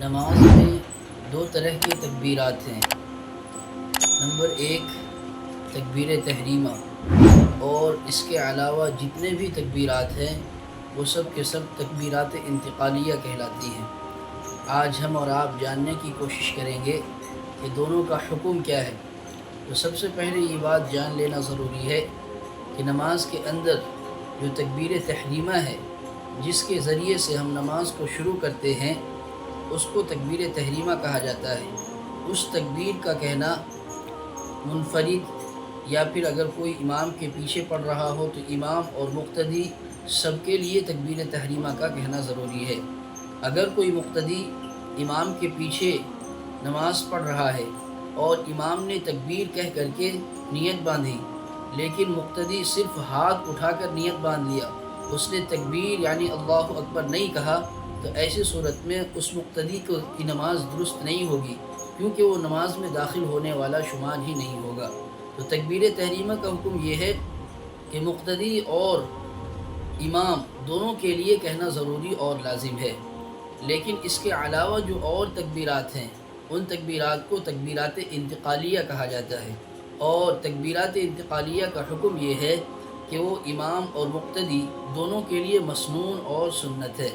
نماز میں دو طرح کی تکبیرات ہیں۔ نمبر ایک تکبیر تحریمہ، اور اس کے علاوہ جتنے بھی تکبیرات ہیں وہ سب کے سب تکبیرات انتقالیہ کہلاتی ہیں۔ آج ہم اور آپ جاننے کی کوشش کریں گے کہ دونوں کا حکم کیا ہے۔ تو سب سے پہلے یہ بات جان لینا ضروری ہے کہ نماز کے اندر جو تکبیر تحریمہ ہے، جس کے ذریعے سے ہم نماز کو شروع کرتے ہیں، اس کو تکبیر تحریمہ کہا جاتا ہے۔ اس تکبیر کا کہنا منفرد یا پھر اگر کوئی امام کے پیچھے پڑھ رہا ہو تو امام اور مقتدی سب کے لیے تکبیر تحریمہ کا کہنا ضروری ہے۔ اگر کوئی مقتدی امام کے پیچھے نماز پڑھ رہا ہے اور امام نے تکبیر کہہ کر کے نیت باندھی، لیکن مقتدی صرف ہاتھ اٹھا کر نیت باندھ لیا، اس نے تکبیر یعنی اللہ اکبر نہیں کہا، تو ایسی صورت میں اس مقتدی کی نماز درست نہیں ہوگی، کیونکہ وہ نماز میں داخل ہونے والا شمار ہی نہیں ہوگا۔ تو تکبیر تحریمہ کا حکم یہ ہے کہ مقتدی اور امام دونوں کے لیے کہنا ضروری اور لازم ہے، لیکن اس کے علاوہ جو اور تکبیرات ہیں ان تکبیرات کو تکبیرات انتقالیہ کہا جاتا ہے، اور تکبیرات انتقالیہ کا حکم یہ ہے کہ وہ امام اور مقتدی دونوں کے لیے مسنون اور سنت ہے۔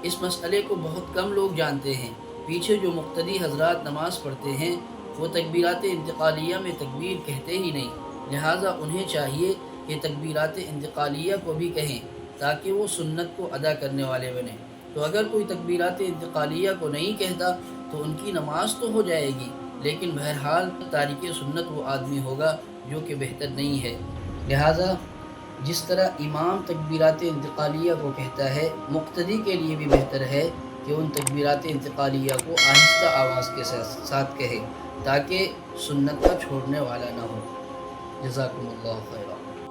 اس مسئلے کو بہت کم لوگ جانتے ہیں۔ پیچھے جو مقتدی حضرات نماز پڑھتے ہیں وہ تکبیرات انتقالیہ میں تکبیر کہتے ہی نہیں، لہٰذا انہیں چاہیے کہ تکبیرات انتقالیہ کو بھی کہیں تاکہ وہ سنت کو ادا کرنے والے بنیں۔ تو اگر کوئی تکبیرات انتقالیہ کو نہیں کہتا تو ان کی نماز تو ہو جائے گی، لیکن بہرحال تارک سنت وہ آدمی ہوگا جو کہ بہتر نہیں ہے۔ لہٰذا جس طرح امام تکبیرات انتقالیہ کو کہتا ہے، مقتدی کے لیے بھی بہتر ہے کہ ان تکبیرات انتقالیہ کو آہستہ آواز کے ساتھ کہے تاکہ سنت کا چھوڑنے والا نہ ہو۔ جزاکم اللہ خیرا۔